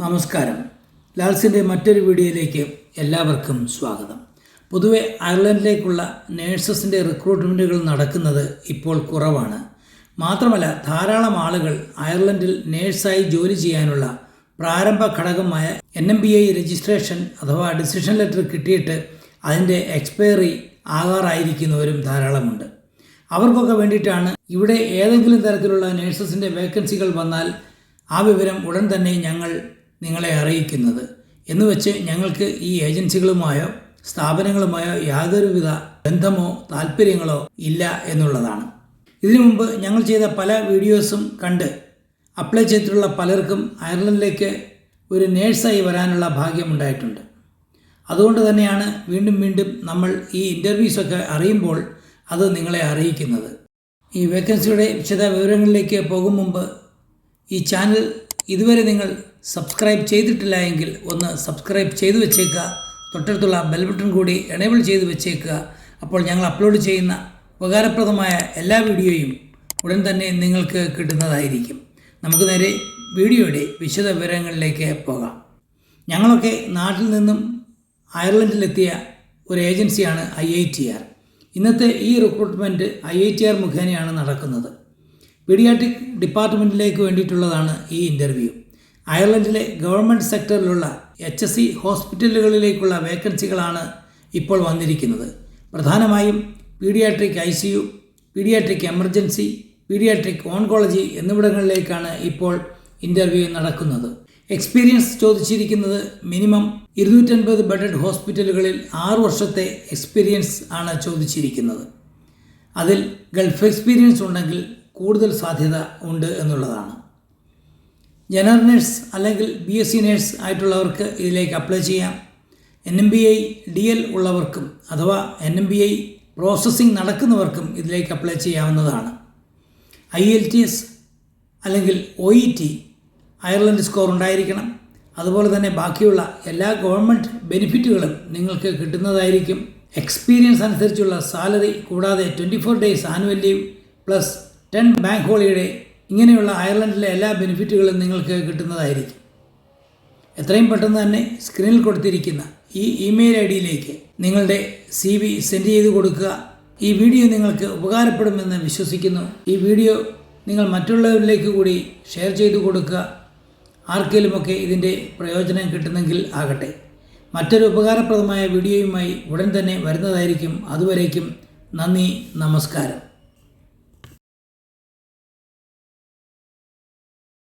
നമസ്കാരം. ലാൽസിൻ്റെ മറ്റൊരു വീഡിയോയിലേക്ക് എല്ലാവർക്കും സ്വാഗതം. പൊതുവെ അയർലൻഡിലേക്കുള്ള നേഴ്സസിൻ്റെ റിക്രൂട്ട്മെൻറ്റുകൾ നടക്കുന്നത് ഇപ്പോൾ കുറവാണ്. മാത്രമല്ല, ധാരാളം ആളുകൾ അയർലൻഡിൽ നേഴ്സായി ജോലി ചെയ്യാനുള്ള പ്രാരംഭ ഘടകമായ NMBI രജിസ്ട്രേഷൻ അഥവാ ഡിസിഷൻ ലെറ്റർ കിട്ടിയിട്ട് അതിൻ്റെ എക്സ്പയറി ആകാറായിരിക്കുന്നവരും ധാരാളമുണ്ട്. അവർക്കൊക്കെ വേണ്ടിയിട്ടാണ് ഇവിടെ ഏതെങ്കിലും തരത്തിലുള്ള നേഴ്സസിൻ്റെ വേക്കൻസികൾ വന്നാൽ ആ വിവരം ഉടൻ തന്നെ ഞങ്ങൾ നിങ്ങളെ അറിയിക്കുന്നത്. എന്നുവെച്ച് ഞങ്ങൾക്ക് ഈ ഏജൻസികളുമായോ സ്ഥാപനങ്ങളുമായോ യാതൊരുവിധ ബന്ധമോ താല്പര്യങ്ങളോ ഇല്ല എന്നുള്ളതാണ്. ഇതിനു മുമ്പ് ഞങ്ങൾ ചെയ്ത പല വീഡിയോസും കണ്ട് അപ്ലൈ ചെയ്തിട്ടുള്ള പലർക്കും അയർലൻഡിലേക്ക് ഒരു നേഴ്സായി വരാനുള്ള ഭാഗ്യമുണ്ടായിട്ടുണ്ട്. അതുകൊണ്ട് തന്നെയാണ് വീണ്ടും നമ്മൾ ഈ ഇൻ്റർവ്യൂസൊക്കെ അറിയുമ്പോൾ അത് നിങ്ങളെ അറിയിക്കുന്നത്. ഈ വേക്കൻസിയുടെ വിശദ വിവരങ്ങളിലേക്ക് പോകും മുമ്പ് ഈ ചാനൽ ഇതുവരെ നിങ്ങൾ സബ്സ്ക്രൈബ് ചെയ്തിട്ടില്ല എങ്കിൽ ഒന്ന് സബ്സ്ക്രൈബ് ചെയ്തു വെച്ചേക്കുക. തൊട്ടടുത്തുള്ള ബെൽ ബട്ടൺ കൂടി എനേബിൾ ചെയ്ത് വെച്ചേക്കുക. അപ്പോൾ ഞങ്ങൾ അപ്ലോഡ് ചെയ്യുന്ന ഉപകാരപ്രദമായ എല്ലാ വീഡിയോയും ഉടൻ തന്നെ നിങ്ങൾക്ക് കിട്ടുന്നതായിരിക്കും. നമുക്ക് നേരെ വീഡിയോയുടെ വിശദ വിവരങ്ങളിലേക്ക് പോകാം. ഞങ്ങളൊക്കെ നാട്ടിൽ നിന്നും അയർലൻഡിലെത്തിയ ഒരു ഏജൻസിയാണ് IITR. ഇന്നത്തെ ഈ റിക്രൂട്ട്മെൻറ്റ് IITR മുഖേനയാണ് നടക്കുന്നത്. പീഡിയാട്രിക് ഡിപ്പാർട്ട്മെൻറ്റിലേക്ക് വേണ്ടിയിട്ടുള്ളതാണ് ഈ ഇൻ്റർവ്യൂ. അയർലൻഡിലെ ഗവൺമെൻറ് സെക്ടറിലുള്ള HSE ഹോസ്പിറ്റലുകളിലേക്കുള്ള വേക്കൻസികളാണ് ഇപ്പോൾ വന്നിരിക്കുന്നത്. പ്രധാനമായും paediatric ICU, paediatric emergency, paediatric oncology എന്നിവിടങ്ങളിലേക്കാണ് ഇപ്പോൾ ഇൻ്റർവ്യൂ നടക്കുന്നത്. എക്സ്പീരിയൻസ് ചോദിച്ചിരിക്കുന്നത് മിനിമം 250 ബെഡഡ് ഹോസ്പിറ്റലുകളിൽ 6 വർഷത്തെ എക്സ്പീരിയൻസ് ആണ് ചോദിച്ചിരിക്കുന്നത്. അതിൽ ഗൾഫ് എക്സ്പീരിയൻസ് ഉണ്ടെങ്കിൽ കൂടുതൽ സാധ്യത ഉണ്ട് എന്നുള്ളതാണ്. ജനറൽ നേഴ്സ് അല്ലെങ്കിൽ BSc നേഴ്സ് ആയിട്ടുള്ളവർക്ക് ഇതിലേക്ക് അപ്ലൈ ചെയ്യാം. NMBI DL ഉള്ളവർക്കും അഥവാ NMBI പ്രോസസ്സിംഗ് നടക്കുന്നവർക്കും ഇതിലേക്ക് അപ്ലൈ ചെയ്യാവുന്നതാണ്. IELTS അല്ലെങ്കിൽ OET അയർലൻഡ് സ്കോർ ഉണ്ടായിരിക്കണം. അതുപോലെ തന്നെ ബാക്കിയുള്ള എല്ലാ ഗവൺമെൻറ് ബെനിഫിറ്റുകളും നിങ്ങൾക്ക് കിട്ടുന്നതായിരിക്കും. എക്സ്പീരിയൻസ് അനുസരിച്ചുള്ള സാലറി കൂടാതെ 24 days annual leave plus 10 bank holiday ഇങ്ങനെയുള്ള അയർലൻഡിലെ എല്ലാ ബെനിഫിറ്റുകളും നിങ്ങൾക്ക് കിട്ടുന്നതായിരിക്കും. എത്രയും പെട്ടെന്ന് തന്നെ സ്ക്രീനിൽ കൊടുത്തിരിക്കുന്ന ഈ ഇമെയിൽ IDയിലേക്ക് നിങ്ങളുടെ CV സെൻഡ് ചെയ്ത് കൊടുക്കുക. ഈ വീഡിയോ നിങ്ങൾക്ക് ഉപകാരപ്പെടുമെന്ന് വിശ്വസിക്കുന്നു. ഈ വീഡിയോ നിങ്ങൾ മറ്റുള്ളവരിലേക്ക് കൂടി ഷെയർ ചെയ്ത് കൊടുക്കുക. ആർക്കെങ്കിലുമൊക്കെ ഇതിൻ്റെ പ്രയോജനം കിട്ടുന്നെങ്കിൽ ആകട്ടെ. മറ്റൊരു ഉപകാരപ്രദമായ വീഡിയോയുമായി ഉടൻ തന്നെ വരുന്നതായിരിക്കും. അതുവരേക്കും നന്ദി, നമസ്കാരം.